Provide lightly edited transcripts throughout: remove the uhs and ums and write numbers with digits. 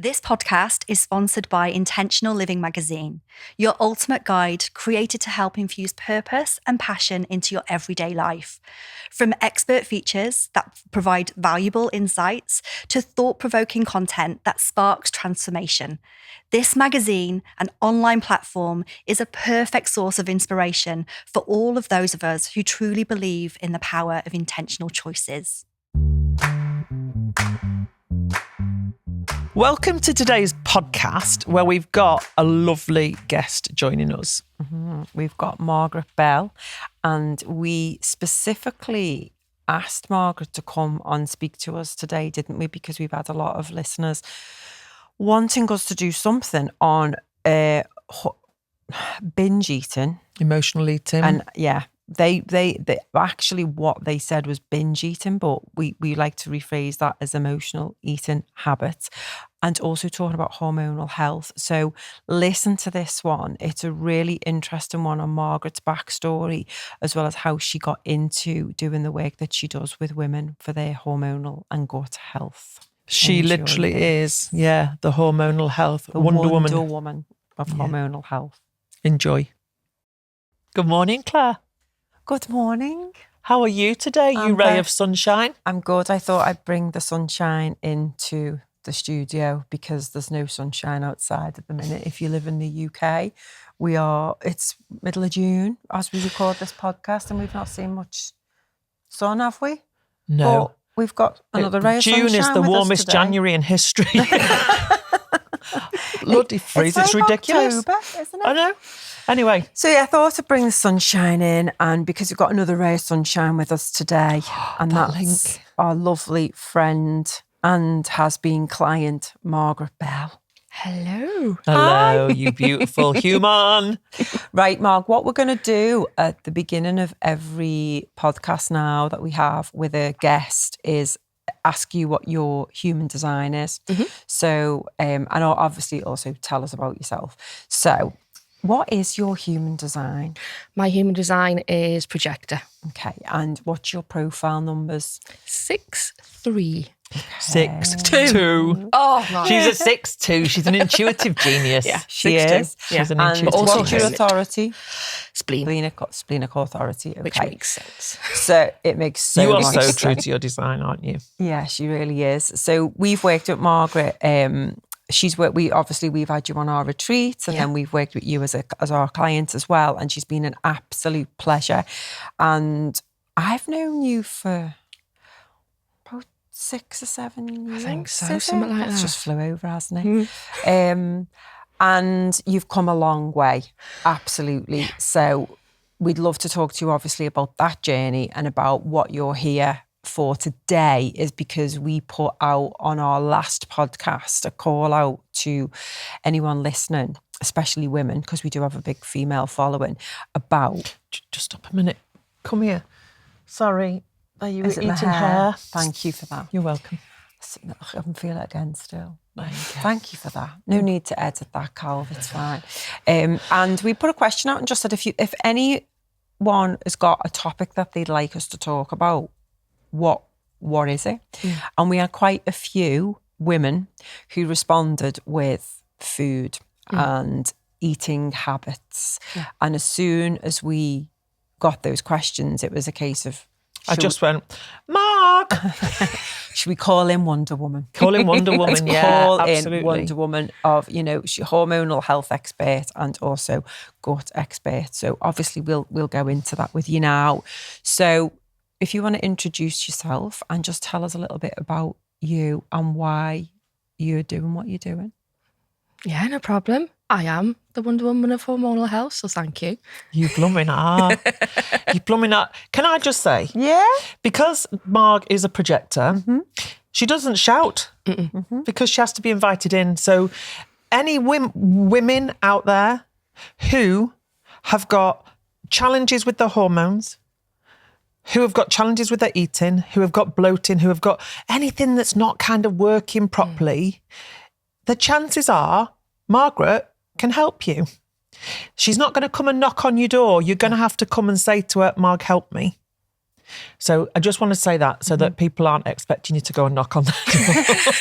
This podcast is sponsored by Intentional Living magazine, your ultimate guide created to help infuse purpose and passion into your everyday life. From expert features that provide valuable insights to thought-provoking content that sparks transformation, this magazine, an online platform, is a perfect source of inspiration for all of those of us who truly believe in the power of intentional choices. Welcome to today's podcast, where we've got a lovely guest joining us. We've got Margaret Bell, and we specifically asked Margaret to come and speak to us today, didn't we? Because we've had a lot of listeners wanting us to do something on binge eating. Emotional eating. And yeah, they actually what they said was binge eating, but we like to rephrase that as emotional eating habits, and also talking about hormonal health. So listen to this one. It's a really interesting one on Margaret's backstory, as well as how she got into doing the work that she does with women for their hormonal and gut health. She literally is, the hormonal health. The Wonder Woman of Yeah. hormonal health. Enjoy. Good morning, Claire. Good morning. How are you today, you ray of sunshine? I'm good. I thought I'd bring the sunshine into the studio because there's no sunshine outside at the minute. If you live in the UK, it's middle of June as we record this podcast, and we've not seen much sun, have we? No. But we've got another ray of sunshine. June is the with us warmest today. January in history. Bloody freeze, it's like ridiculous. October, isn't it? I know. Anyway. So I thought to bring the sunshine in, and because we've got another ray of sunshine with us today, and that's our lovely friend and has-been client, Margaret Bell. Hello. Hello, you beautiful human. Right, Marg, what we're going to do at the beginning of every podcast now that we have with a guest is ask you what your human design is. Mm-hmm. So, and obviously also tell us about yourself. So, what is your human design? My human design is projector. Okay, and what's your profile numbers? 6'3". 6'2". Oh, no. She's a 6'2". She's an intuitive genius. Yeah, She 6'2". is. She's an And intuitive also what's your genius. authority? Spleen, Splenic authority. Okay. which makes sense. So it makes so You are much so sense. true to your design, aren't you? Yeah, she really is. So we've worked with Margaret. We've had you on our retreats, and then we've worked with you as our client as well. And she's been an absolute pleasure. And I've known you for about 6 or 7 years. I think so, is something it? like That's that. just flew over, hasn't it? And you've come a long way, absolutely. So we'd love to talk to you, obviously, about that journey and about what you're here for today, is because we put out on our last podcast a call out to anyone listening, especially women, because we do have a big female following, about... Just stop a minute. Come here. Sorry. Are you Is it eating the hair? hair? Thank you for that. You're welcome. I can feel it again still. Thank you for that. No need to edit that, Calv. It's fine. And we put a question out and just said if anyone has got a topic that they'd like us to talk about, what is it? And we had quite a few women who responded with food and eating habits. And as soon as we got those questions, it was a case of... I just went, Marg! Should we call in Wonder Woman? Call in Wonder Woman, yeah, Call absolutely. in Wonder Woman of, she's hormonal health expert and also gut expert. So obviously we'll go into that with you now. So if you want to introduce yourself and just tell us a little bit about you and why you're doing what you're doing. Yeah, no problem. I am the Wonder Woman of hormonal health, so thank you. You blooming are. You blooming are. Can I just say, Yeah. because Marg is a projector, she doesn't shout because she has to be invited in. So any women out there who have got challenges with their hormones, who have got challenges with their eating, who have got bloating, who have got anything that's not kind of working properly, the chances are Margaret can help you. She's not going to come and knock on your door. You're going to have to come and say to her, Marg, help me. So I just want to say that so that people aren't expecting you to go and knock on that door.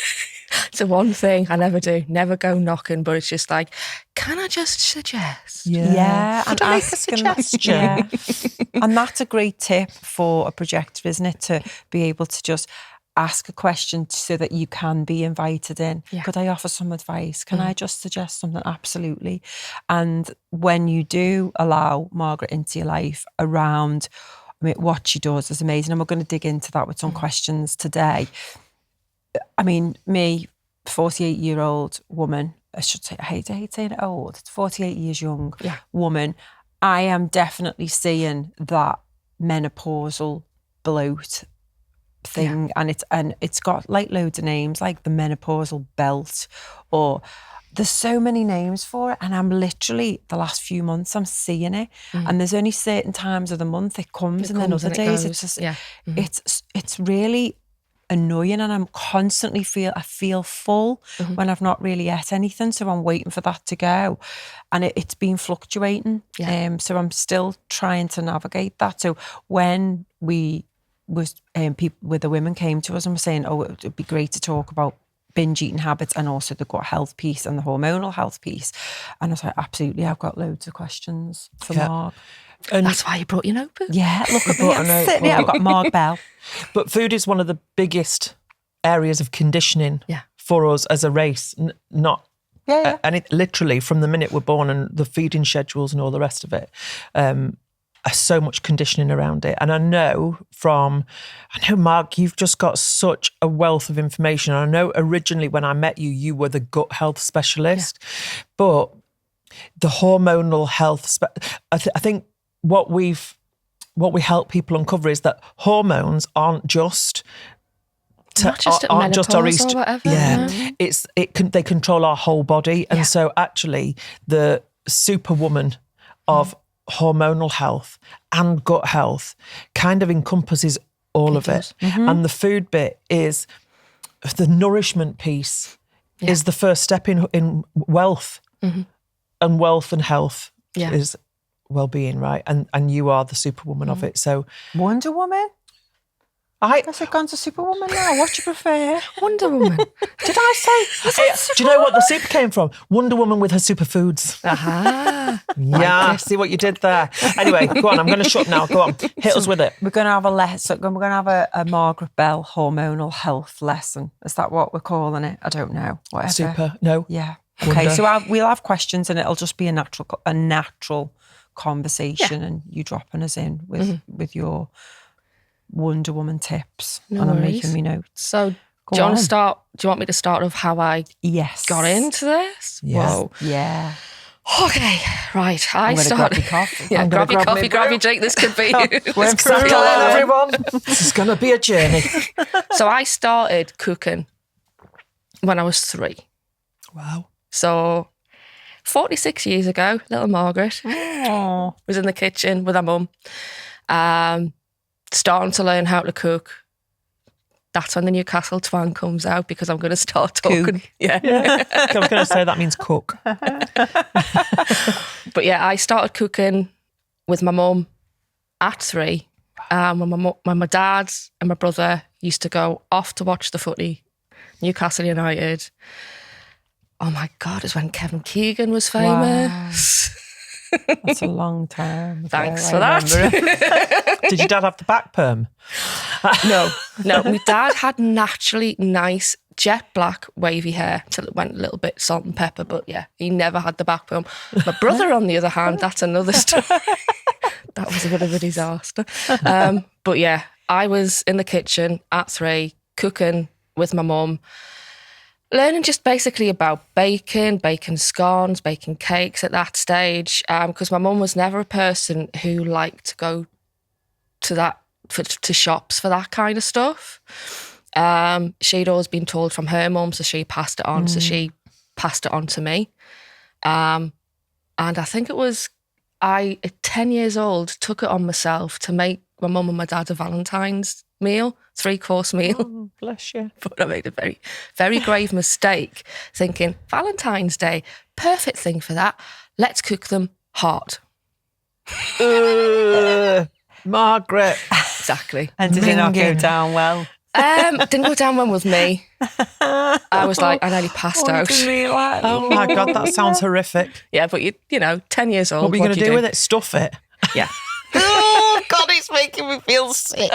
It's the one thing I never do. Never go knocking, but it's just like, can I just suggest? Yeah, Could and I make a asking that- suggestion? yeah. And that's a great tip for a projector, isn't it? To be able to just ask a question so that you can be invited in. Yeah. Could I offer some advice? Can I just suggest something? Absolutely. And when you do allow Margaret into your life around, I mean, what she does is amazing. And we're going to dig into that with some questions today. I mean, me, 48-year-old woman, I should say, I hate saying old, it's 48 years young woman. I am definitely seeing that menopausal bloat thing, and it's got like loads of names, like the menopausal belt, or there's so many names for it. And I'm literally, the last few months, I'm seeing it. And there's only certain times of the month it comes, and then other days it's just, it's really annoying, and I'm constantly I feel full when I've not really ate anything, so I'm waiting for that to go, and it's been fluctuating. So I'm still trying to navigate that. So when people with the women came to us and were saying, oh, it would be great to talk about binge eating habits and also the gut health piece and the hormonal health piece, and I was like, absolutely, I've got loads of questions for Marg. And That's why you brought your notebook. Yeah, look at me, I'm sitting here, I've got Marg Bell. But food is one of the biggest areas of conditioning for us as a race, and it literally from the minute we're born, and the feeding schedules and all the rest of it, so much conditioning around it. And I know Marg, you've just got such a wealth of information. I know originally when I met you, you were the gut health specialist, but the hormonal health, I think what we help people uncover is that hormones aren't just not just our menopause or whatever. They control our whole body, and so actually the superwoman of hormonal health and gut health kind of encompasses all of it. And the food bit is the nourishment piece is the first step in wealth, and wealth and health is well-being, right? And you are the superwoman of it. So Wonder Woman? I guess I've gone to Superwoman now. What do you prefer? Wonder Woman. did I say? Do you know what the super came from? Wonder Woman with her superfoods. Aha. Yeah, see what you did there. Anyway, go on. I'm going to shut now. Go on, hit us with it. We're going to have a Margaret Bell hormonal health lesson. Is that what we're calling it? I don't know. Whatever. Super. No. Yeah. Okay. So we'll have questions, and it'll just be a natural conversation, and you dropping us in with your Wonder Woman tips. No and I'm worries. making me notes. So do you want me to start with how I got into this? Yes. Whoa. Yeah. Okay, right. I'm going to grab your coffee. Yeah, I'm grab gonna your grab coffee, me grab brew. your drink. This could be. We're Settle in, everyone. This is going to be a journey. So I started cooking when I was 3. Wow. So 46 years ago, little Margaret Oh. was in the kitchen with her mum, starting to learn how to cook. That's when the Newcastle twang comes out, because I'm going to start talking. Yeah. I was going to say that means cook. But yeah, I started cooking with my mum at 3. When my dad and my brother used to go off to watch the footy, Newcastle United. Oh my God, it's when Kevin Keegan was famous. Wow. That's a long time. Thanks for that. Did your dad have the back perm? No. My dad had naturally nice jet black wavy hair till it went a little bit salt and pepper, but yeah, he never had the back perm. My brother, on the other hand, that's another story. That was a bit of a disaster. But yeah, I was in the kitchen at 3, cooking with my mum, learning just basically about baking scones, baking cakes at that stage, because my mum was never a person who liked to go to shops for that kind of stuff. She'd always been told from her mum, so she passed it on. So she passed it on to me. And I think it was at 10 years old, took it on myself to make my mum and my dad a Valentine's meal, 3-course meal. Oh, bless you. But I made a very, very grave mistake thinking, Valentine's Day, perfect thing for that. Let's cook them hot. Margaret. Exactly. And did it not go down well? Didn't go down well with me. I was like, I nearly passed out. Oh my God, that sounds horrific. Yeah, but you know, 10 years old. What were you going to do with it? Stuff it? Yeah. Oh God, it's making me feel sick.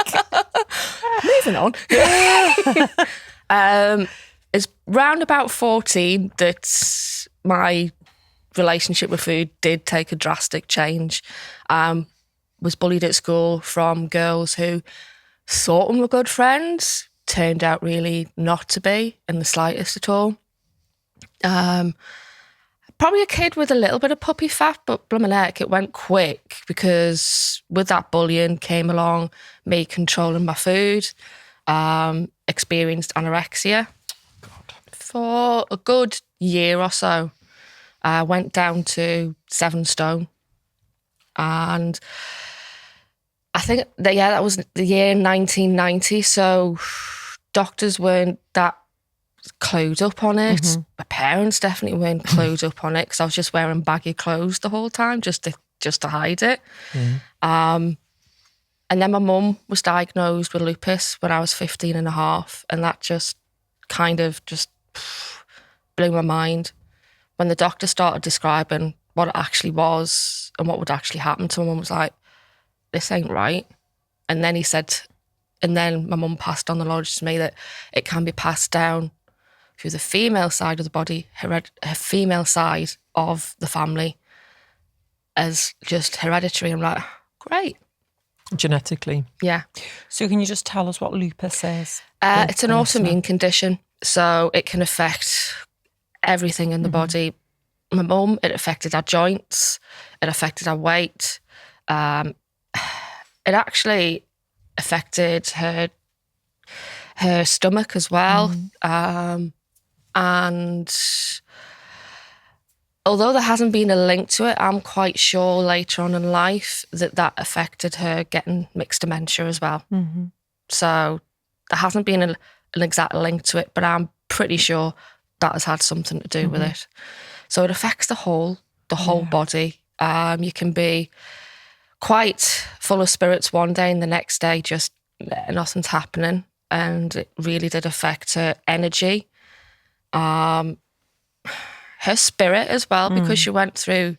Moving on. It's round about 14 that my relationship with food did take a drastic change. Was bullied at school from girls who thought them were good friends, turned out really not to be in the slightest at all. Probably a kid with a little bit of puppy fat, but blimmin' heck, it went quick because with that bullying came along me controlling my food, experienced anorexia. God. For a good year or so. I went down to 7 stone. And I think that was the year 1990. So doctors weren't that clued up on it. Mm-hmm. My parents definitely weren't clued up on it because I was just wearing baggy clothes the whole time just to hide it. Mm. And then my mum was diagnosed with lupus when I was 15 and a half. And that just kind of just blew my mind. When the doctor started describing what it actually was and what would actually happen to my mum, was like, this ain't right. And then my mum passed on the knowledge to me that it can be passed down through the female side of the body, her female side of the family, as just hereditary. I'm like, great. Genetically. Yeah. So can you just tell us what lupus is? It's an autoimmune condition. So it can affect everything in the body. My mum, it affected her joints. It affected her weight. It actually affected her stomach as well. And although there hasn't been a link to it, I'm quite sure later on in life that affected her getting mixed dementia as well. Mm-hmm. So there hasn't been an exact link to it, but I'm pretty sure that has had something to do with it. So it affects the whole body. You can be quite full of spirits one day and the next day just nothing's happening. And it really did affect her energy. Her spirit as well, because she went through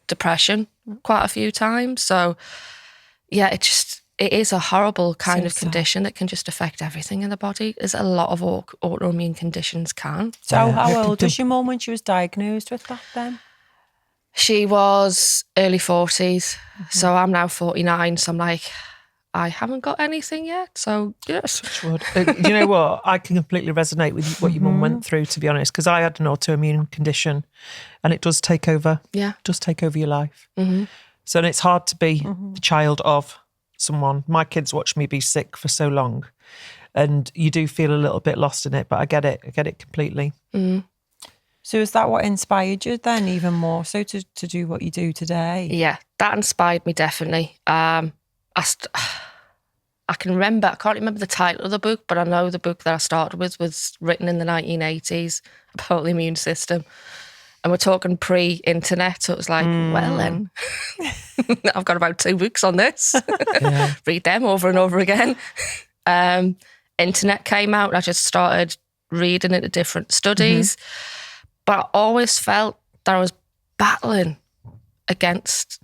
depression quite a few times. So yeah, it is a horrible kind of condition that can just affect everything in the body, as a lot of autoimmune conditions can. So how old was your mum when she was diagnosed with that then? She was early 40s. So I'm now 49. So I'm like, I haven't got anything yet. So yes. Do you know what? I can completely resonate with what your mum went through, to be honest, because I had an autoimmune condition and it does take over. Yeah. It does take over your life. Mm-hmm. So and it's hard to be the child of someone. My kids watch me be sick for so long and you do feel a little bit lost in it, but I get it completely. Mm. So is that what inspired you then even more so to do what you do today? Yeah, that inspired me definitely. I can't remember the title of the book, but I know the book that I started with was written in the 1980s about the immune system. And we're talking pre-internet, so it was like, well then, I've got about 2 books on this. Yeah. Read them over and over again. Internet came out and I just started reading into different studies. But I always felt that I was battling against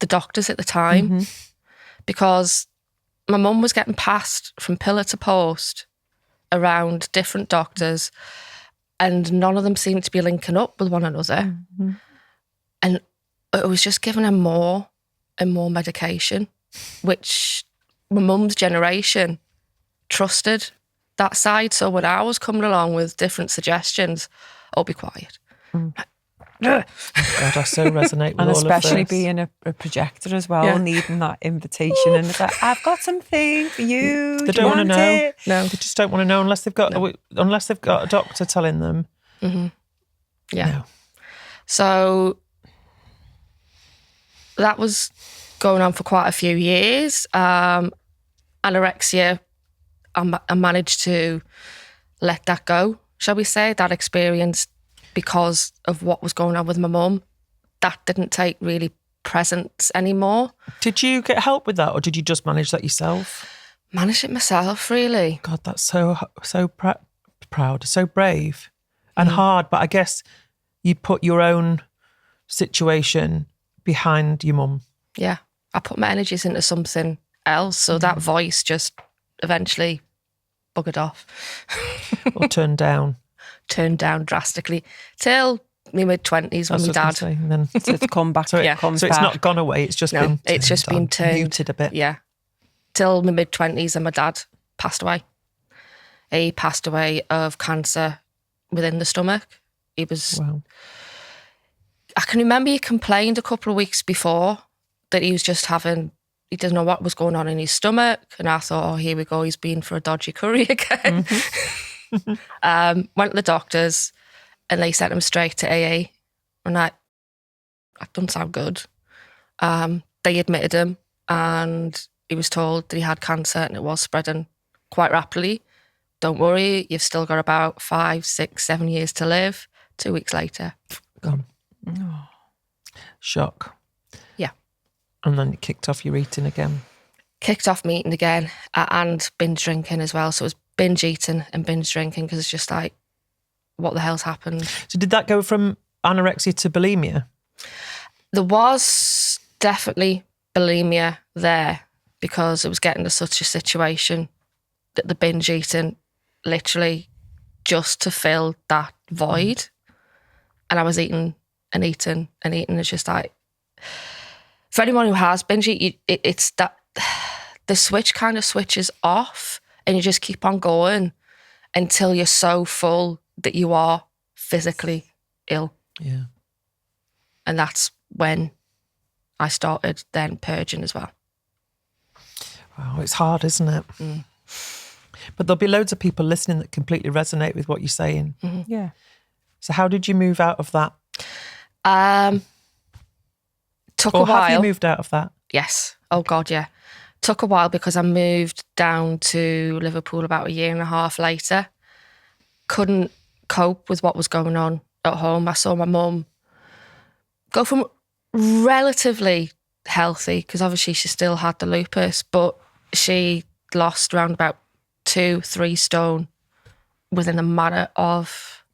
the doctors at the time because my mum was getting passed from pillar to post around different doctors and none of them seemed to be linking up with one another. And it was just giving her more and more medication, which my mum's generation trusted that side. So when I was coming along with different suggestions, I'll be quiet. God, I so resonate with and all of this. And especially being a projector as well, needing that invitation. And it's like, I've got something for you. They don't want to know. It? No, they just don't want to know unless they've got a doctor telling them. Yeah. No. So that was going on for quite a few years. Anorexia, I managed to let that go, shall we say, that experience. Because of what was going on with my mum, that didn't take really precedence anymore. Did you get help with that or did you just manage that yourself? Manage it myself, really. God, that's so proud, so brave and hard. But I guess you put your own situation behind your mum. Yeah. I put my energies into something else. So that voice just eventually buggered off. Or turned down. Turned down drastically till my mid-20s when my dad... And then, So it's come back. so It comes so it's back. not gone away. It's just been it's just been turned. muted a bit. Yeah. Till my mid-20s and my dad passed away. He passed away of cancer within the stomach. He was... Wow. I can remember he complained a couple of weeks before that he was just having... He didn't know what was going on in his stomach. And I thought, oh, here we go. He's been for a dodgy curry again. Went to the doctors and they sent him straight to AA. And that doesn't sound good. They admitted him and he was told that he had cancer and it was spreading quite rapidly. Don't worry, you've still got about 5, 6, 7 years to live. 2 weeks later, Gone. Oh. Shock. Yeah. And then it kicked off your eating again. Kicked off me eating again and binge drinking as well. So it was binge eating and binge drinking because it's just like, what the hell's happened? So did that go from anorexia to bulimia? There was definitely bulimia there because it was getting to such a situation that the binge eating literally just to fill that void. And I was eating and eating and eating. It's just like, for anyone who has binge eat, it's that the switch kind of switches off and you just keep on going until you're so full that you are physically ill. Yeah. And that's when I started then purging as well. Wow, it's hard, isn't it? But there'll be loads of people listening that completely resonate with what you're saying. Yeah. So how did you move out of that? Took Or a while. have you moved out of that? Yes. Oh God, yeah. Took a while because I moved down to Liverpool about 1.5 years later. Couldn't cope with what was going on at home. I saw my mum go from relatively healthy, because obviously she still had the lupus, but she lost around about 2-3 stone within a matter of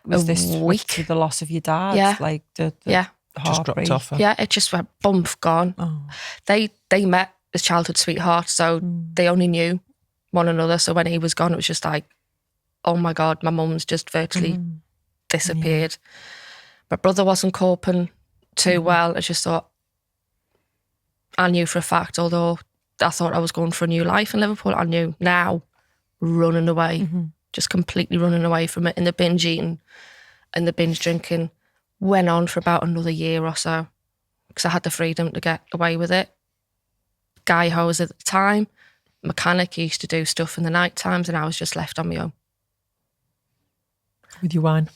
Was a this week. through the loss of your dad? Yeah. Like the Yeah. Just dropped heartbreak? off her. Yeah, it just went bump, gone. Oh. They met as childhood sweethearts, so they only knew one another. So when he was gone, it was just like, oh my God, my mum's just virtually disappeared. My brother wasn't coping too well. I just thought, I knew for a fact, although I thought I was going for a new life in Liverpool, I knew now, running away, just completely running away from it. And the binge eating and the binge drinking went on for about another year or so because I had the freedom to get away with it. Guy I was at the time, mechanic, he used to do stuff in the night times and I was just left on my own. With your wine?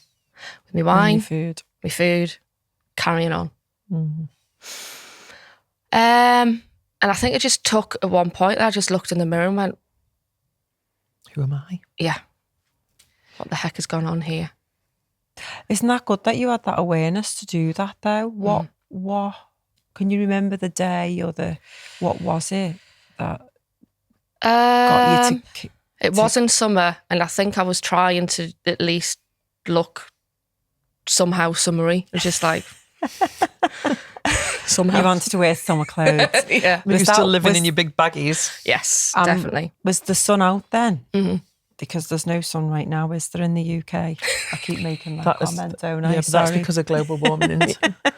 With my wine, And your food. my food, carrying on. And I think it just took at one point, I just looked in the mirror and went, Who am I? yeah, what the heck has gone on here? Isn't that good that you had that awareness to do that though? What can you remember the day or what was it that got you to It was in summer, and I think I was trying to at least look somehow summery. It was just like somehow. you wanted to wear summer clothes? Yeah. You're Was still that- living was- in your big baggies. Yes, definitely. Was the sun out then? Mm-hmm. Because there's no sun right now, is there, in the UK? I keep making that That is- comment, don't I? Yeah, but that's Sorry. because of global warming. Isn't it?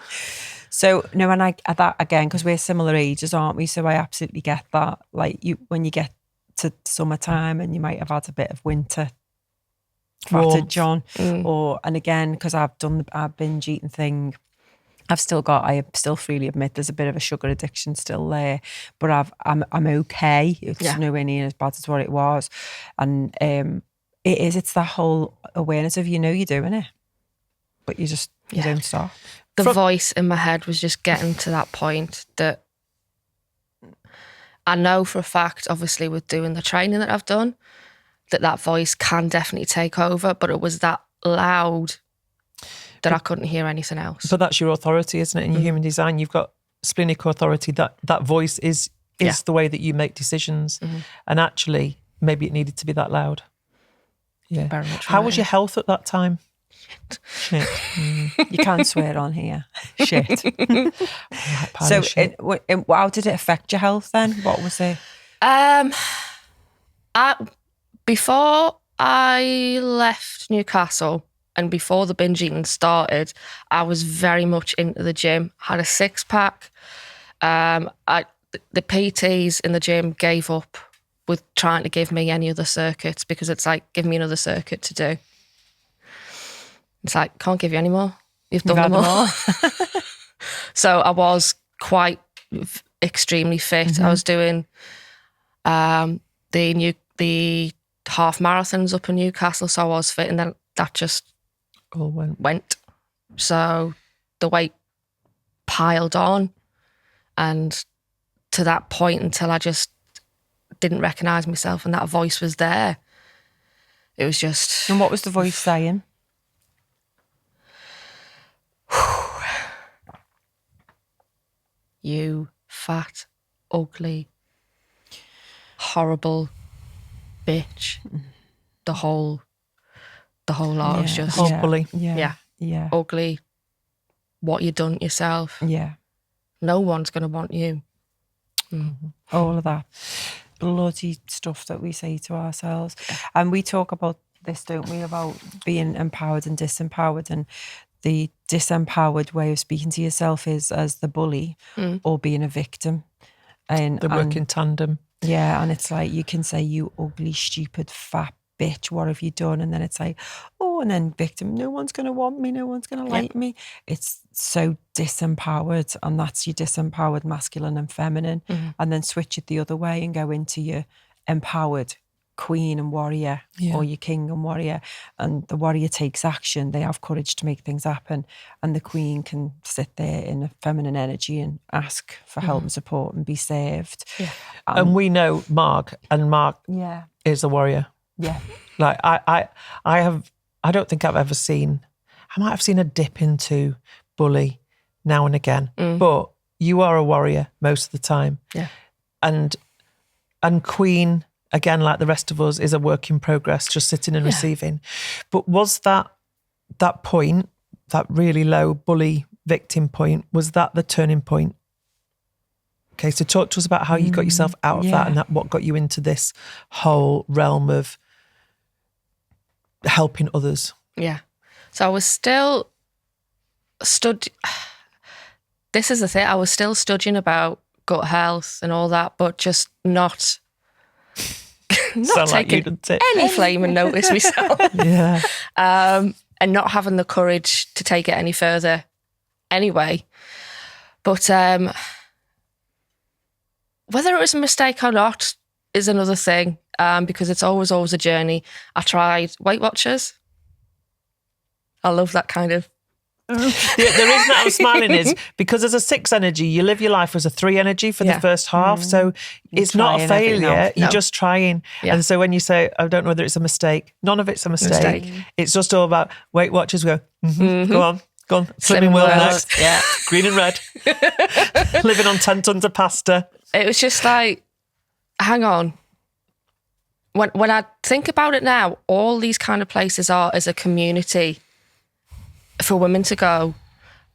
So no, and I that again, because we're similar ages, aren't we? So I absolutely get that. Like when you get to summertime and you might have had a bit of winter fatigue on, and again, because I've done our binge eating thing, I still freely admit there's a bit of a sugar addiction still there, but I'm okay. It's nowhere near as bad as what it was, and it's that whole awareness of you're doing it, but you don't stop. The voice in my head was just getting to that point that I know for a fact, obviously with doing the training that I've done, that voice can definitely take over, but it was that loud that I couldn't hear anything else. But that's your authority, isn't it? In your human design, you've got splenic authority. That voice is is the way that you make decisions. And actually, maybe it needed to be that loud. Yeah. Very much How right. was your health at that time? Shit. You can't swear on here. Shit. So, How did it affect your health then? What was it? Before I left Newcastle and before the binge eating started, I was very much into the gym. Had a 6-pack. The PTs in the gym gave up with trying to give me any other circuits because it's like, give me another circuit to do. It's like, can't give you any more. You've done them all. So I was quite extremely fit. I was doing the half marathons up in Newcastle, so I was fit, and then that just all went. So the weight piled on, and to that point until I just didn't recognise myself and that voice was there. It was just... And what was the voice saying? You fat, ugly, horrible bitch. The whole lot was just... whole bully. Yeah. Ugly. What you done to yourself. Yeah. No one's going to want you. All of that bloody stuff that we say to ourselves. And we talk about this, don't we, about being empowered and disempowered, and the disempowered way of speaking to yourself is as the bully or being a victim. And they work in tandem. Yeah, and it's like you can say, you ugly, stupid, fat bitch, what have you done? And then it's like, oh, and then victim, no one's going to want me, no one's going to like me. It's so disempowered, and that's your disempowered masculine and feminine. And then switch it the other way and go into your empowered queen and warrior, or your king and warrior. And the warrior takes action. They have courage to make things happen. And the queen can sit there in a feminine energy and ask for help and support and be saved. Yeah. And we know Marg is a warrior. Yeah. Like I don't think I've ever seen, I might have seen a dip into bully now and again, but you are a warrior most of the time. Yeah. And queen, again, like the rest of us, is a work in progress, just sitting and receiving. But was that point, that really low bully victim point, was that the turning point? Okay, so talk to us about how you got yourself out of that, and what got you into this whole realm of helping others. Yeah. So I was still this is the thing, I was still studying about gut health and all that, but just not taking any flaming notice myself. And not having the courage to take it any further anyway. But whether it was a mistake or not is another thing, because it's always a journey. I tried Weight Watchers. I love that kind of... The reason that I'm smiling is because as a 6 energy, you live your life as a 3 energy for the first half. So it's not a failure. You're just trying. Yeah. And so when you say, I don't know whether it's a mistake, none of it's a mistake. It's just all about Weight Watchers. Go on. Slimming World next. Yeah. Green and red. Living on 10 tons of pasta. It was just like, hang on. When I think about it now, all these kind of places are as a community for women to go,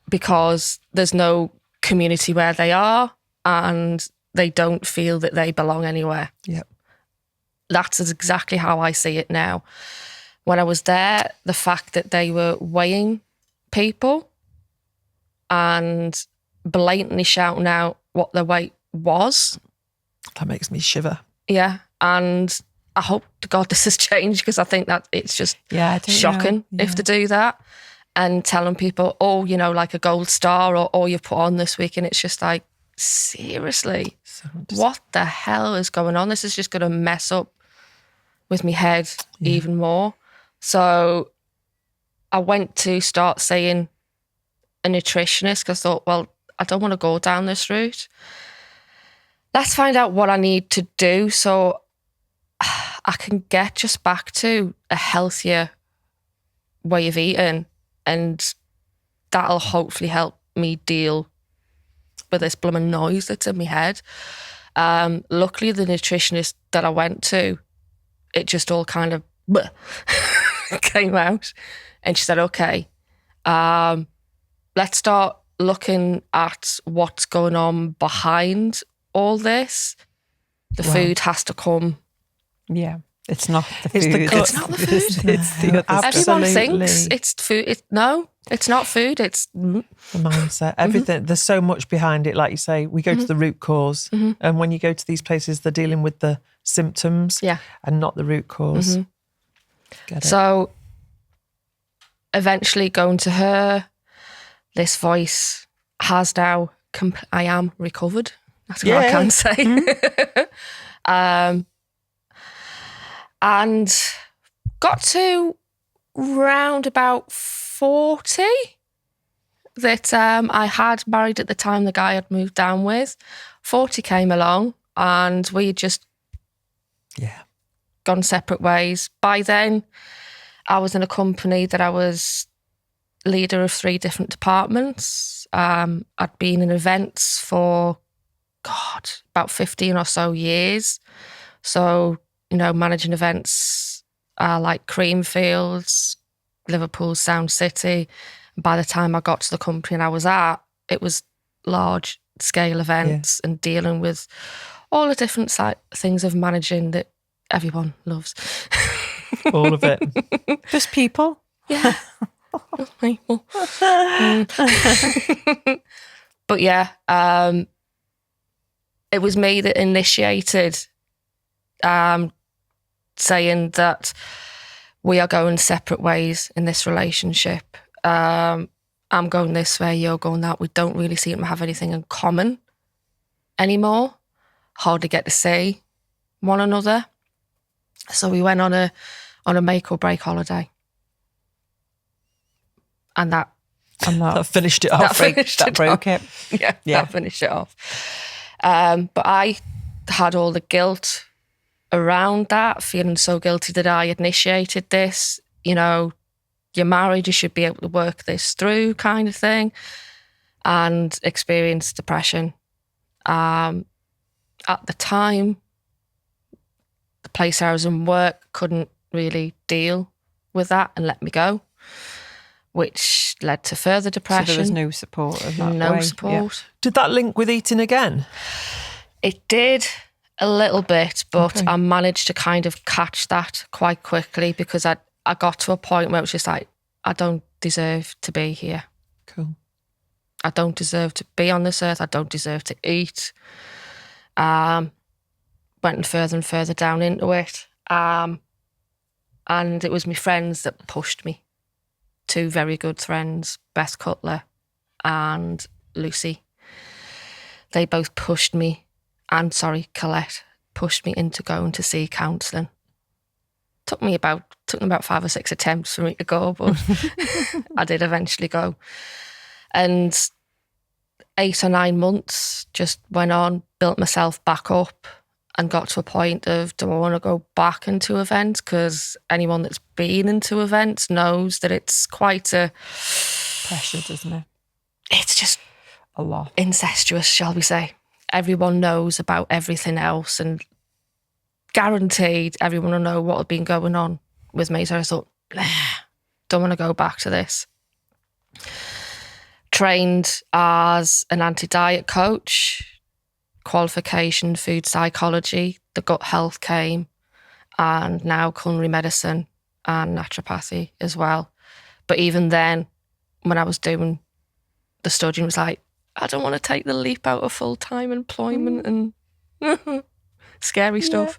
because there's no community where they are and they don't feel that they belong anywhere. Yep. That's exactly how I see it now. When I was there, the fact that they were weighing people and blatantly shouting out what their weight was. That makes me shiver. Yeah. And I hope to God this has changed, because I think that it's just shocking if they do that. And telling people, oh, you know, like a gold star or you've put on this week. And it's just like, seriously, what the hell is going on? This is just going to mess up with my head even more. So I went to start seeing a nutritionist, because I thought, well, I don't want to go down this route. Let's find out what I need to do so I can get just back to a healthier way of eating. And that'll hopefully help me deal with this blooming noise that's in my head. Luckily, the nutritionist that I went to, it just all kind of came out. And she said, okay, let's start looking at what's going on behind all this. The food has to come. Yeah. It's not the It's food. the It's not the food. It's the other stuff. Everyone Absolutely. thinks it's food. No, it's not food. It's The mindset, everything. There's so much behind it. Like you say, we go to the root cause. And when you go to these places, they're dealing with the symptoms Yeah. and not the root cause. Get it? So eventually going to her, this voice has now, I am recovered. That's what I can say. And got to round about 40 that I had married at the time the guy I'd moved down with. 40 came along and we just gone separate ways. By then, I was in a company that I was leader of 3 different departments. I'd been in events for, about 15 or so years. So, managing events like Creamfields, Liverpool, Sound City. By the time I got to the company I was at, it was large scale events and dealing with all the different things of managing that everyone loves. All of it. Just people. Yeah. People. But yeah, it was me that initiated saying that we are going separate ways in this relationship. I'm going this way, you're going that. We don't really seem to have anything in common anymore. Hardly get to see one another. So we went on a make or break holiday. And that Finished it off. That broke it. Yeah, that finished it off. But I had all the guilt around that, feeling so guilty that I initiated this. You're married, you should be able to work this through, kind of thing, and experienced depression. At the time, the place I was in work couldn't really deal with that and let me go, which led to further depression. So there was no support of that No way. support. Did that link with eating again? It did a little bit, but I managed to kind of catch that quite quickly because I got to a point where it was just like, I don't deserve to be here. Cool. I don't deserve to be on this earth. I don't deserve to eat. Went further and further down into it. And it was my friends that pushed me. 2 very good friends, Beth Cutler and Lucy. They both pushed me, Colette pushed me into going to see counselling. Took them about 5 or 6 attempts for me to go, but I did eventually go. And 8 or 9 months just went on, built myself back up and got to a point of, do I want to go back into events? Because anyone that's been into events knows that it's quite a... Pressured, isn't it? It's just A lot. incestuous, shall we say. Everyone knows about everything else and guaranteed everyone will know what had been going on with me. So I thought, don't want to go back to this. Trained as an anti-diet coach, qualification, food psychology, the gut health came, and now culinary medicine and naturopathy as well. But even then, when I was doing the studying, it was like, I don't want to take the leap out of full-time employment and scary stuff.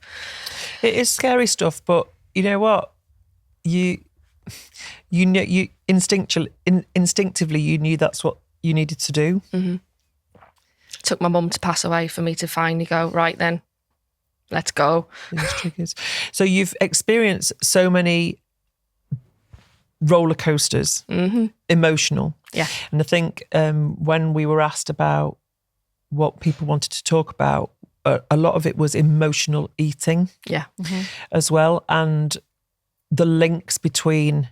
It is scary stuff, but you know what? You instinctively you knew that's what you needed to do. Mm-hmm. It took my mum to pass away for me to finally go, right then, let's go. These triggers. So you've experienced so many roller coasters, emotional. Yeah. And I think when we were asked about what people wanted to talk about, a lot of it was emotional eating. Yeah. As well, and the links between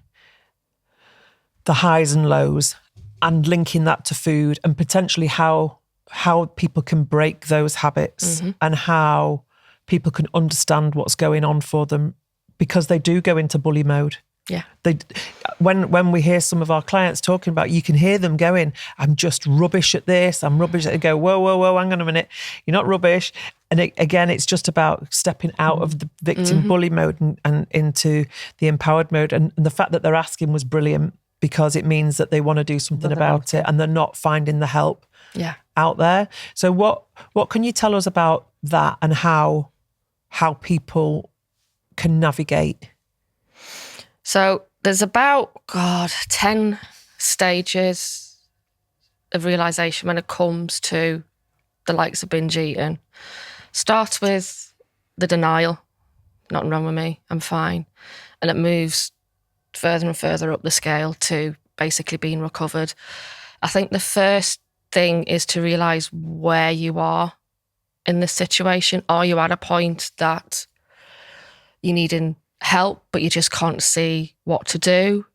the highs and lows and linking that to food and potentially how how people can break those habits and how people can understand what's going on for them, because they do go into bully mode. Yeah. When we hear some of our clients talking about, you can hear them going, I'm just rubbish at this, I'm rubbish at it. Go, whoa, hang on a minute. You're not rubbish. And again, it's just about stepping out of the victim bully mode and into the empowered mode. And the fact that they're asking was brilliant, because it means that they want to do something about it and they're not finding the help out there. So what can you tell us about that and how people can navigate? So there's about, 10 stages of realisation when it comes to the likes of binge eating. Starts with the denial. Nothing wrong with me, I'm fine. And it moves further and further up the scale to basically being recovered. I think the first thing is to realise where you are in this situation. Are you at a point that you needing help, but you just can't see what to do?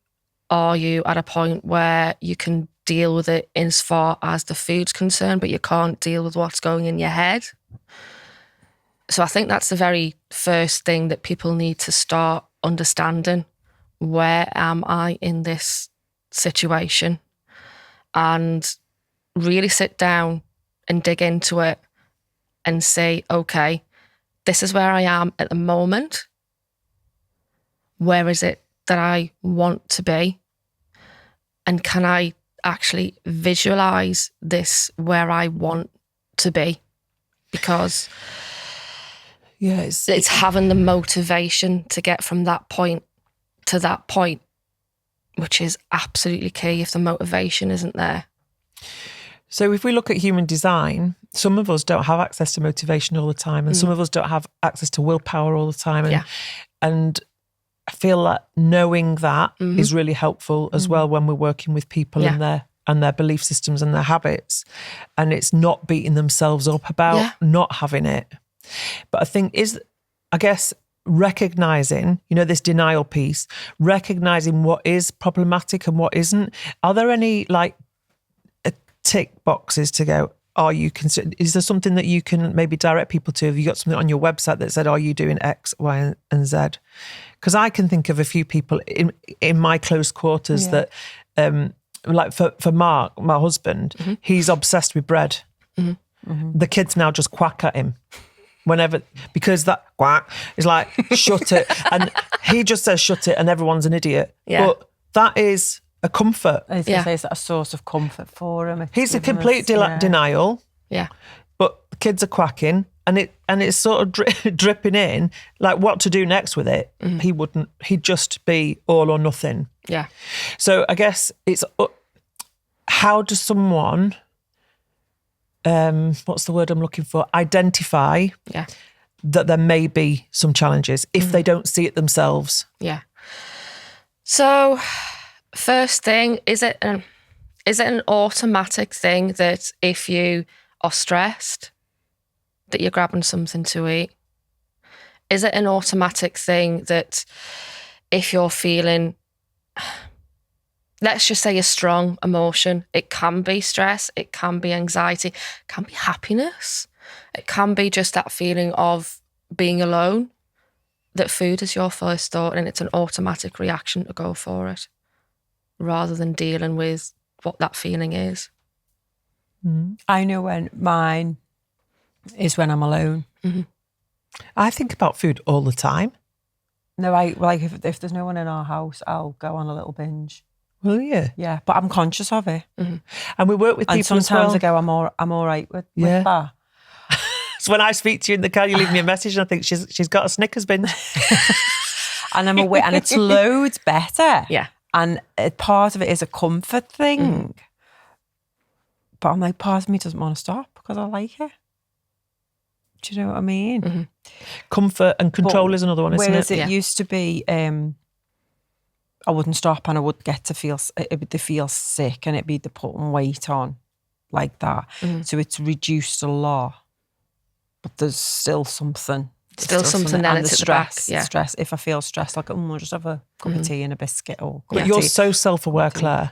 Are you at a point where you can deal with it as far as the food's concerned, but you can't deal with what's going in your head? So I think that's the very first thing that people need to start understanding. Where am I in this situation? And really sit down and dig into it and say, okay, this is where I am at the moment. Where is it that I want to be? And can I actually visualize this where I want to be? Because it's having the motivation to get from that point to that point, which is absolutely key if the motivation isn't there. So if we look at human design, some of us don't have access to motivation all the time, and some of us don't have access to willpower all the time. And I feel that knowing that is really helpful as well when we're working with people and their belief systems and their habits, and it's not beating themselves up about not having it. But I think recognizing, this denial piece, recognizing what is problematic and what isn't. Are there any tick boxes to go, is there something that you can maybe direct people to? Have you got something on your website that said, are you doing X, Y, and Z? Because I can think of a few people in my close quarters that, for Marg, my husband, he's obsessed with bread. The kids now just quack at him whenever, because that quack is like, shut it. And he just says, shut it, and everyone's an idiot. Yeah. But that is a comfort. I was going to say, it's a source of comfort for him. He's a complete denial. Yeah. But the kids are quacking, and it's sort of dripping in, like what to do next with it. He'd just be all or nothing. Yeah. So I guess it's, how does someone, what's the word I'm looking for? Identify that there may be some challenges if they don't see it themselves. Yeah. So first thing, is it an automatic thing that if you are stressed, that you're grabbing something to eat? Is it an automatic thing that if you're feeling, let's just say, a strong emotion, it can be stress, it can be anxiety, it can be happiness, it can be just that feeling of being alone, that food is your first thought and it's an automatic reaction to go for it, rather than dealing with what that feeling is. I know when mine is when I'm alone. I think about food all the time. No, if there's no one in our house, I'll go on a little binge. Will you? Yeah, but I'm conscious of it. And we work with people and sometimes as well. I go, I'm all right with that. So when I speak to you in the car, you leave me a message and I think she's got a Snickers binge. And I'm aware, and it's loads better. Yeah. And part of it is a comfort thing. But I'm like, part of me doesn't want to stop because I like it. Do you know what I mean? Comfort and control is another one, isn't it? Whereas it used to be, I wouldn't stop and I would get to feel sick, and it'd be the putting weight on like that. So it's reduced a lot, but there's still something. Still something there. And the it's stress, at the back. stress. If I feel stressed, like, I'll just have a cup of tea and a biscuit or. But you're so self-aware, Claire.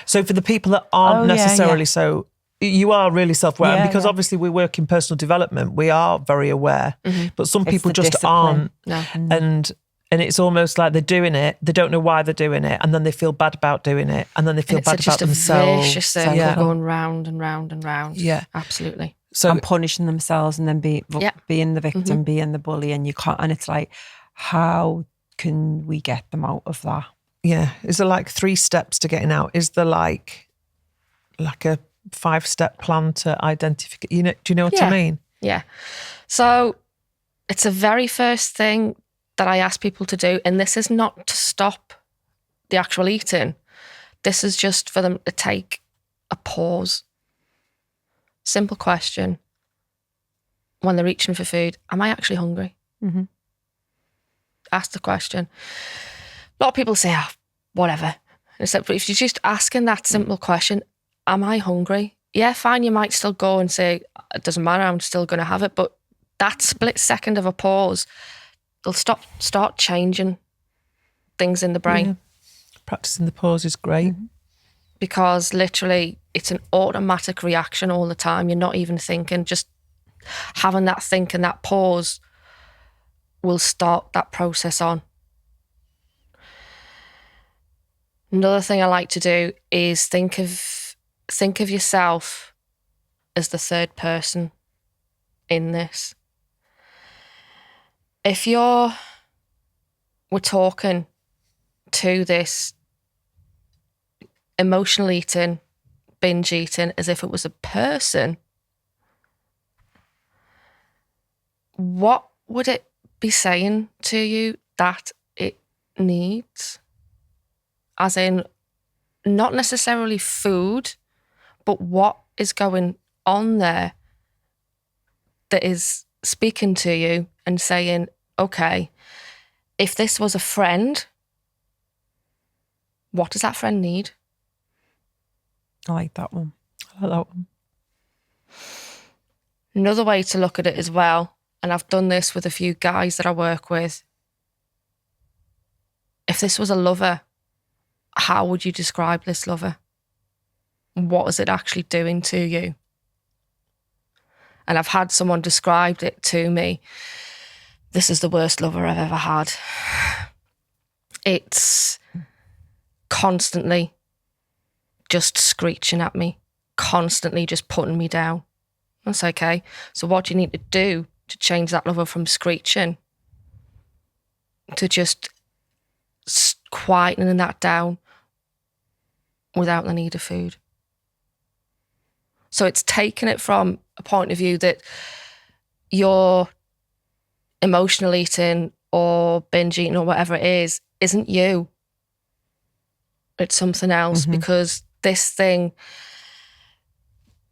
So for the people that aren't necessarily so, You are really self-aware. Yeah, because yeah. obviously we work in personal development. We are very aware. But some It's people the just discipline. aren't. And it's almost like they're doing it. They don't know why they're doing it. And then they feel bad about doing it. And then they feel bad about themselves. It's just a vicious circle going round and round and round. Yeah. Absolutely. So And punishing themselves and then being the victim, being the bully, and you can't. And it's like, how can we get them out of that? yeah. Is there like 3 steps to getting out? Is there like a 5-step plan to identify? Do you know what I mean? Yeah. So it's the very first thing that I ask people to do. And this is not to stop the actual eating. This is just for them to take a pause. Simple question. When they're reaching for food, am I actually hungry? Ask the question. A lot of people say, whatever. But if you're just asking that simple question, am I hungry? Yeah, fine, you might still go and say, it doesn't matter, I'm still going to have it. But that split second of a pause, they'll start changing things in the brain. Yeah. Practicing the pause is great. Because literally it's an automatic reaction all the time. You're not even thinking. Just having that think and that pause will start that process on. Another thing I like to do is think of yourself as the third person in this. If we're talking to this emotional eating, binge eating, as if it was a person, what would it be saying to you that it needs? As in, not necessarily food, but what is going on there that is speaking to you and saying, okay, if this was a friend, what does that friend need? I like that one. I like that one. Another way to look at it as well, and I've done this with a few guys that I work with. If this was a lover, how would you describe this lover? What is it actually doing to you? And I've had someone described it to me. This is the worst lover I've ever had. It's constantly just screeching at me, constantly just putting me down. That's okay. So what do you need to do to change that lover from screeching to just quietening that down without the need of food? So it's taking it from a point of view that your emotional eating or binge eating or whatever it is isn't you. It's something else, because this thing,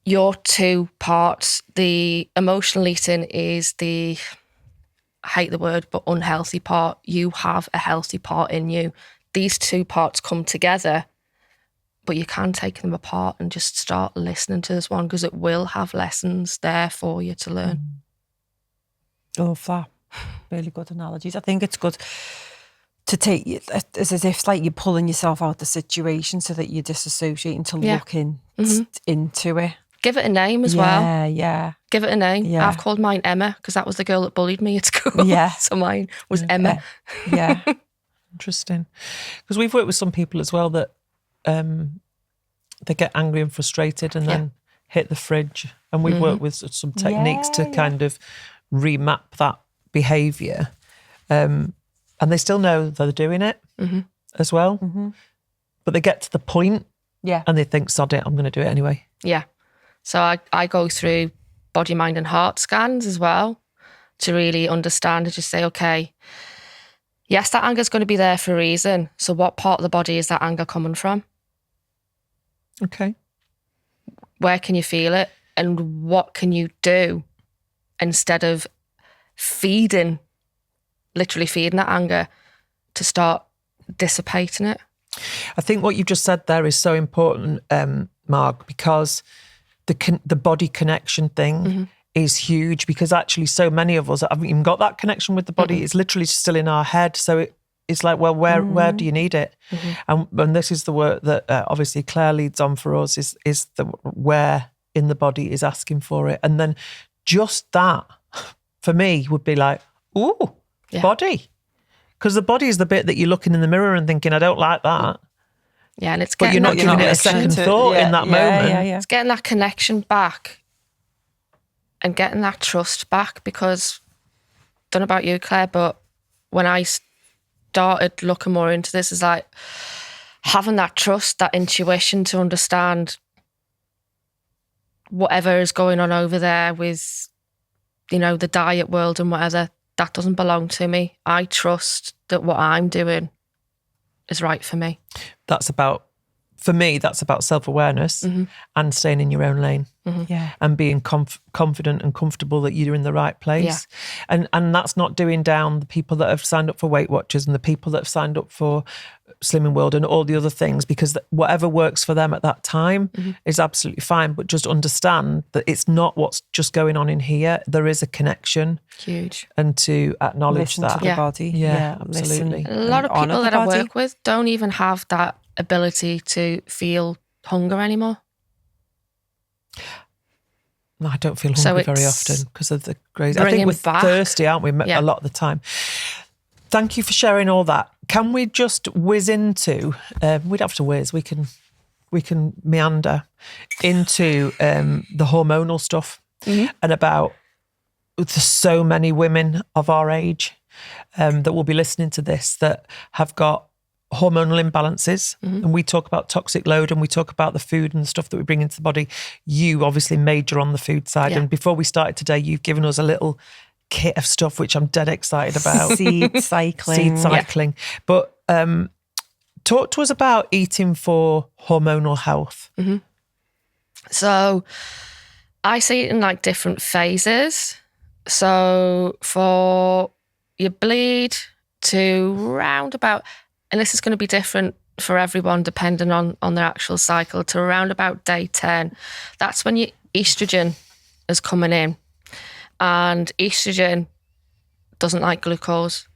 your 2 parts, the emotional eating is the, I hate the word, but unhealthy part. You have a healthy part in you. These 2 parts come together, but you can take them apart and just start listening to this one, because it will have lessons there for you to learn. Love that. Really good analogies. I think it's good to take it's as if like you're pulling yourself out of the situation so that you disassociate into looking into it. Give it a name as well. Yeah. Give it a name. Yeah. I've called mine Emma because that was the girl that bullied me at school. Yeah. So mine was Emma. Yeah. Interesting. Because we've worked with some people as well that they get angry and frustrated and then hit the fridge. And we've worked with some techniques to kind of remap that behaviour. And they still know that they're doing it as well. But they get to the point and they think, sod it, I'm going to do it anyway. Yeah. So I go through body, mind and heart scans as well to really understand and just say, okay, yes, that anger is going to be there for a reason. So what part of the body is that anger coming from? Okay. Where can you feel it? And what can you do instead of literally feeding that anger to start dissipating it? I think what you just said there is so important, Marg, because the body connection thing is huge, because actually so many of us haven't even got that connection with the body. It's literally still in our head. So it's like, well, where do you need it? And this is the work that obviously Claire leads on for us, is the where in the body is asking for it. And then just that, for me, would be like, ooh, body. Because the body is the bit that you're looking in the mirror and thinking, I don't like that. Yeah, and it's but getting you're not giving it a second thought in that moment. Yeah. It's getting that connection back and getting that trust back, because I don't know about you, Claire, but when I started looking more into this, is like having that trust, that intuition to understand whatever is going on over there with, you know, the diet world and whatever, that doesn't belong to me. I trust that what I'm doing is right for me. For me, that's about self-awareness and staying in your own lane and being confident and comfortable that you're in the right place. Yeah. And that's not doing down the people that have signed up for Weight Watchers and the people that have signed up for Slimming World and all the other things, because whatever works for them at that time is absolutely fine. But just understand that it's not what's just going on in here. There is a connection. Huge. And to acknowledge Listen that. to the body. Yeah, absolutely. A lot of people that I work with don't even have that ability to feel hunger anymore. No, I don't feel hungry very often because of the crazy. I think we're thirsty, aren't we? A lot of the time. Thank you for sharing all that. Can we just whiz into? We'd have to whiz. We can meander into the hormonal stuff and about there's so many women of our age that will be listening to this that have got hormonal imbalances, and we talk about toxic load and we talk about the food and the stuff that we bring into the body. You obviously major on the food side, and before we started today, you've given us a little kit of stuff which I'm dead excited about. Seed cycling. But talk to us about eating for hormonal health. So I see it in like different phases. So for your bleed to round about, and this is going to be different for everyone depending on their actual cycle, to around about day 10, that's when your estrogen is coming in. And estrogen doesn't like glucose.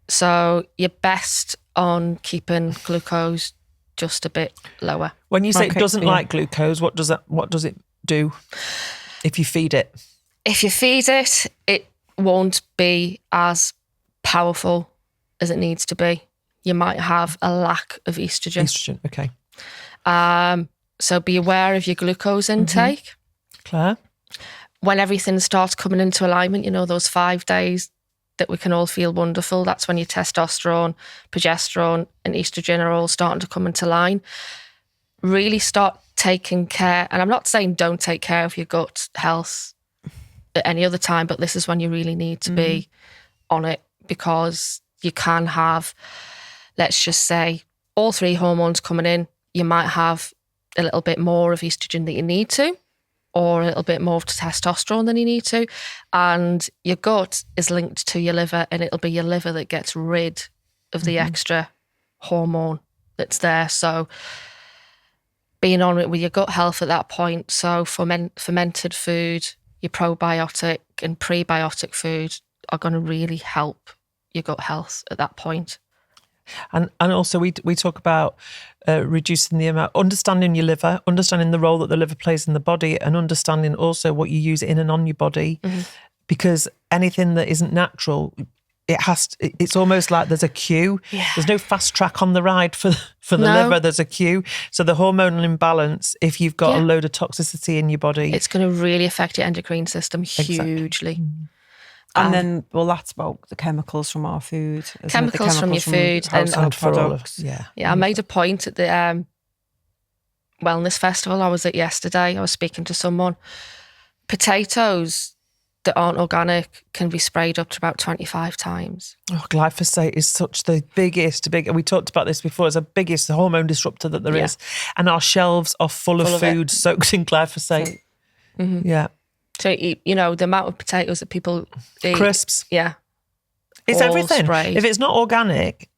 So you're best on keeping glucose just a bit lower. When you say it doesn't like glucose, what does it do if you feed it? If you feed it, it won't be as powerful as it needs to be. You might have a lack of estrogen. Estrogen, okay. So be aware of your glucose intake. Claire? When everything starts coming into alignment, you know, those 5 days that we can all feel wonderful, that's when your testosterone, progesterone and estrogen are all starting to come into line. Really start taking care. And I'm not saying don't take care of your gut health at any other time, but this is when you really need to be on it, because you can have, let's just say, all three hormones coming in. You might have a little bit more of estrogen than you need to, or a little bit more of testosterone than you need to. And your gut is linked to your liver, and it'll be your liver that gets rid of the extra hormone that's there. So being on it with your gut health at that point. So fermented food, your probiotic and prebiotic food are going to really help your gut health at that point. And also we talk about reducing the amount, understanding your liver, understanding the role that the liver plays in the body, and understanding also what you use in and on your body, because anything that isn't natural, it's almost like there's a queue. There's no fast track on the ride for the liver. There's a queue. So the hormonal imbalance, if you've got a load of toxicity in your body, it's going to really affect your endocrine system hugely. And then, that's about the chemicals from our food. Chemicals from your food and products. I made a point at the wellness festival I was at yesterday. I was speaking to someone. Potatoes that aren't organic can be sprayed up to about 25 times. Oh, glyphosate is such the biggest. We talked about this before. It's the biggest hormone disruptor that there is. And our shelves are full of food soaked in glyphosate. Yeah. So, you know, the amount of potatoes that people eat. Crisps. Yeah. It's everything. Sprayed. If it's not organic,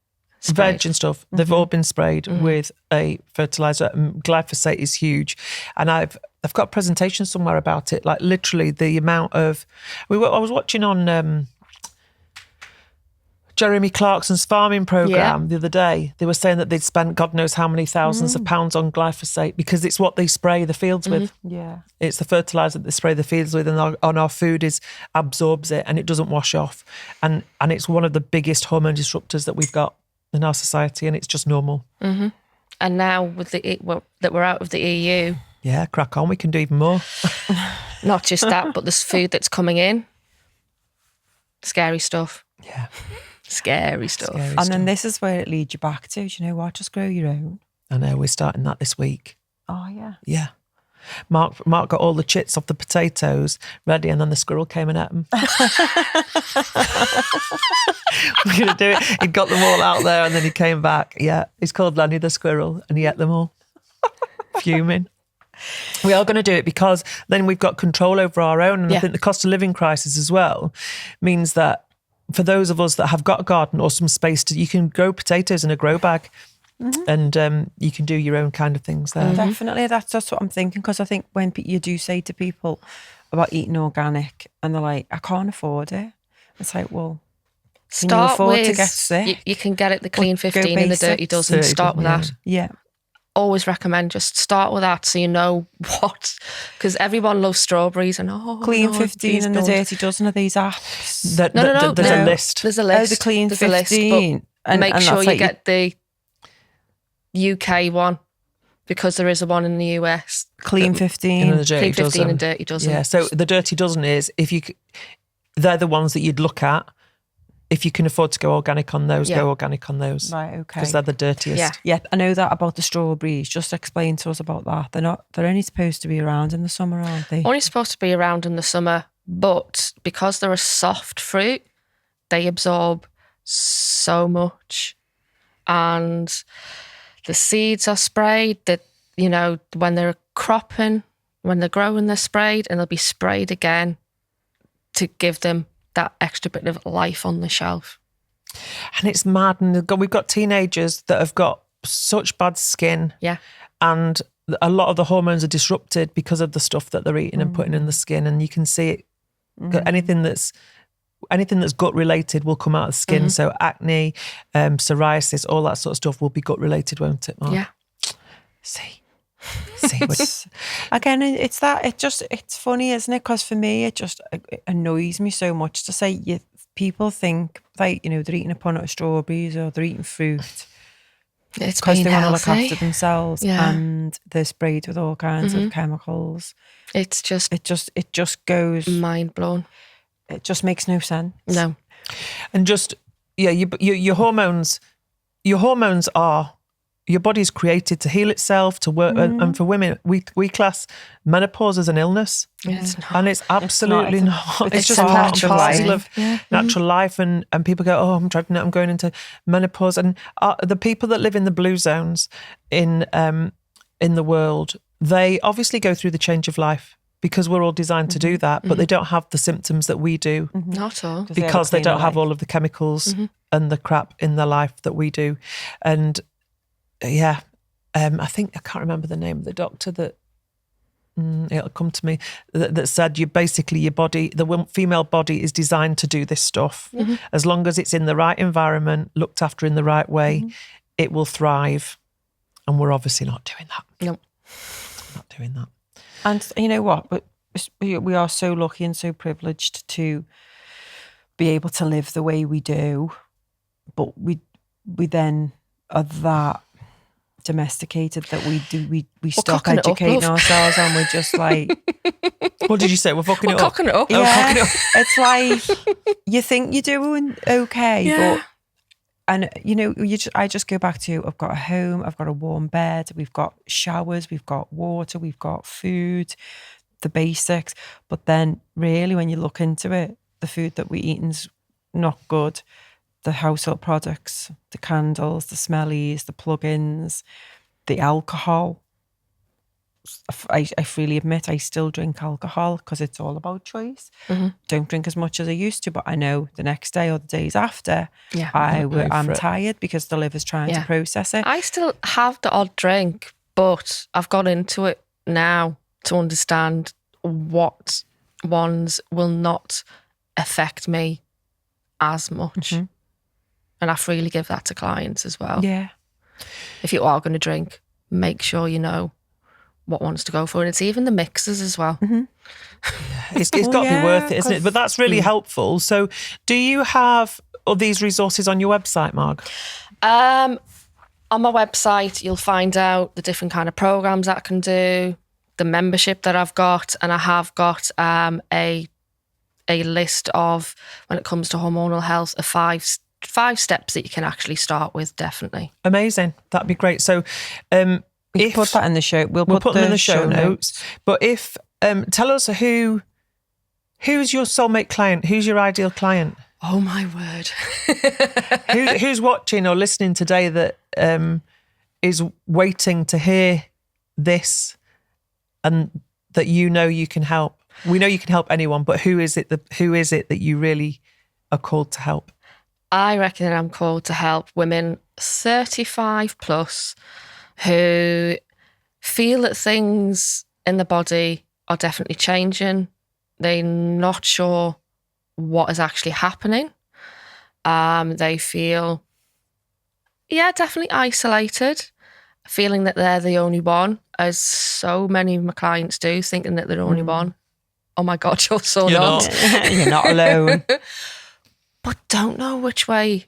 veg and stuff, they've all been sprayed with a fertilizer. Glyphosate is huge. And I've got a presentation somewhere about it, like literally the amount of... I was watching on Jeremy Clarkson's farming programme the other day. They were saying that they'd spent God knows how many thousands of pounds on glyphosate because it's what they spray the fields with. Yeah. It's the fertiliser that they spray the fields with, and our food absorbs it and it doesn't wash off. And it's one of the biggest hormone disruptors that we've got in our society, and it's just normal. Mm-hmm. And now with that we're out of the EU. Yeah, crack on. We can do even more. Not just that, but there's food that's coming in. Scary stuff. Yeah. Scary stuff. And then this is where it leads you back to, do you know what? Just grow your own. I know, we're starting that this week. Oh, yeah. Yeah. Mark got all the chits off the potatoes ready, and then the squirrel came and ate them. We're going to do it. He'd got them all out there and then he came back. Yeah, he's called Lenny the squirrel, and he ate them all. Fuming. We are going to do it because then we've got control over our own. And I think the cost of living crisis as well means that for those of us that have got a garden or some space, you can grow potatoes in a grow bag. And you can do your own kind of things there. Definitely, that's what I'm thinking, because I think when you do say to people about eating organic and they're like, I can't afford it. It's like, well, can you afford to get sick? You can get it the clean 15 and the dirty dozen. Start with that. Yeah. Always recommend just start with that so you know what, because everyone loves strawberries and clean 15 and the dirty dozen of these apps. No, there's a list. There's a list. Oh, the clean there's 15. A list, but make sure you get the UK one, because there is a one in the US. Clean 15. Clean 15 and dirty dozen. Yeah, so the dirty dozen is, they're the ones that you'd look at. If you can afford to go organic on those, go organic on those. Right, okay. Because they're the dirtiest. Yeah, I know that about the strawberries. Just explain to us about that. They're only supposed to be around in the summer, aren't they? Only supposed to be around in the summer, but because they're a soft fruit, they absorb so much. And the seeds are sprayed, that, you know, when they're cropping, when they're growing, they're sprayed, and they'll be sprayed again to give them that extra bit of life on the shelf. And it's mad. And we've got teenagers that have got such bad skin. Yeah. And a lot of the hormones are disrupted because of the stuff that they're eating and putting in the skin. And you can see it. Anything that's gut related will come out of the skin. So acne, psoriasis, all that sort of stuff will be gut related, won't it, Mark? Yeah. See. Again, it's funny, isn't it? Because for me, it annoys me so much to say people think, like, you know, they're eating a punnet of strawberries or they're eating fruit. It's because they want to healthy. look after themselves, and they're sprayed with all kinds of chemicals. It just goes mind blown. It just makes no sense. No. And just your hormones are, your body's created to heal itself, to work, and for women, we class menopause as an illness. It's not. And it's absolutely not. It's just a part natural of natural life. And people go, oh, I'm pregnant, I'm going into menopause. And the people that live in the blue zones in the world, they obviously go through the change of life because we're all designed to do that, but they don't have the symptoms that we do. Not at all. Because they don't have all of the chemicals and the crap in their life that we do. And I think, I can't remember the name of the doctor that, it'll come to me, that said your body, the female body is designed to do this stuff. As long as it's in the right environment, looked after in the right way, it will thrive. And we're obviously not doing that. No. Not doing that. And you know what? But we are so lucky and so privileged to be able to live the way we do. But we then are that domesticated that we stop educating ourselves, and we're just like, what did you say? We're fucking it up. Cocking it up. Yeah, it's like you think you're doing okay, but and you know, I just go back to, I've got a home, I've got a warm bed, we've got showers, we've got water, we've got food, the basics. But then really, when you look into it, the food that we're eating's not good. The household products, the candles, the smellies, the plug-ins, the alcohol. I freely admit I still drink alcohol because it's all about choice. Don't drink as much as I used to, but I know the next day or the days after, I'm tired because the liver's trying to process it. I still have the odd drink, but I've got into it now to understand what ones will not affect me as much. And I freely give that to clients as well. Yeah. If you are going to drink, make sure you know what ones to go for. And it's even the mixers as well. It's got to be worth it, isn't it? But that's really helpful. So do you have all these resources on your website, Marg? On my website, you'll find out the different kind of programs that I can do, the membership that I've got, and I have got a list of, when it comes to hormonal health, of five steps that you can actually start with, definitely. Amazing. That'd be great. So We'll put that in the show. We'll put them in the show notes. But if tell us who's your soulmate client? Who's your ideal client? Oh my word. Who's watching or listening today that is waiting to hear this, and that you can help? We know you can help anyone, but who is it that you really are called to help? I reckon I'm called to help women 35 plus who feel that things in the body are definitely changing. They're not sure what is actually happening. They feel, definitely isolated, feeling that they're the only one, as so many of my clients do, thinking that they're the only one. Oh my God, you're so not. You're not alone. But don't know which way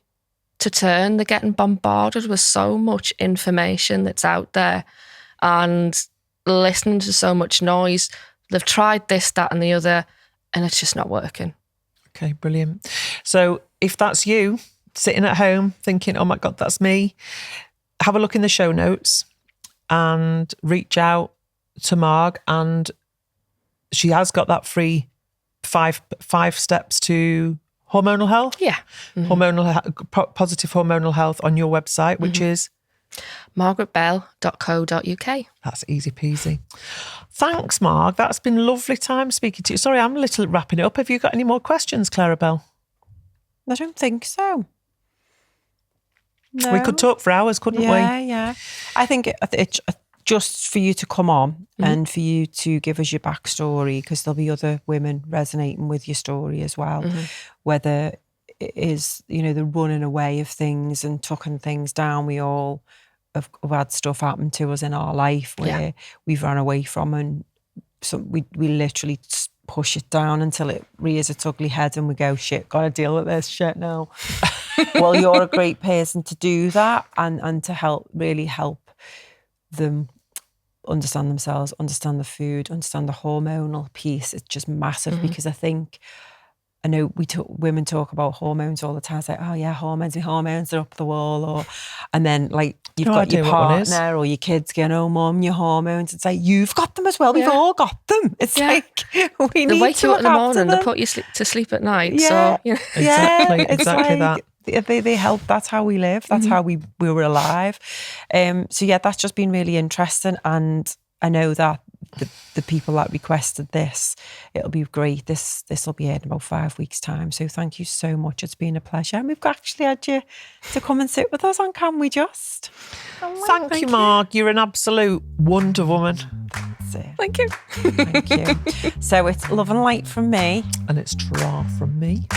to turn. They're getting bombarded with so much information that's out there and listening to so much noise. They've tried this, that and the other, and it's just not working. Okay, brilliant. So if that's you sitting at home thinking, oh my God, that's me, have a look in the show notes and reach out to Marg, and she has got that free five steps to hormonal health. Yeah. Positive hormonal health on your website, which is margaretbell.co.uk. That's easy peasy. Thanks, Marg. That's been lovely time speaking to you. Sorry, I'm a little wrapping it up. Have you got any more questions, Clarabelle? I don't think so. No. We could talk for hours, couldn't we? Yeah. I think it's just for you to come on and for you to give us your backstory, because there'll be other women resonating with your story as well, whether it is, the running away of things and tucking things down. We all have had stuff happen to us in our life where we've run away from, and so we literally push it down until it rears its ugly head and we go, shit, gotta deal with this shit now. Well, you're a great person to do that and to really help them understand themselves, understand the food, understand the hormonal piece. It's just massive because I know women talk about hormones all the time. It's like, oh yeah, hormones are up the wall, and then like you've got your partner or your kids going, oh mum, your hormones. It's like, you've got them as well. We've all got them. It's like we need to wake you up in the morning, they put you to sleep at night. Yeah, so exactly that. They help. That's how we live. That's how we were alive. So yeah, that's just been really interesting, and I know that the people that requested this, it'll be great. This will be aired in about 5 weeks' time. So thank you so much. It's been a pleasure. And we've actually had you to come and sit with us on Can We Just? Thank you, Marg. You're an absolute Wonder Woman. That's it. Thank you. Thank you. So it's love and light from me. And it's tra from me.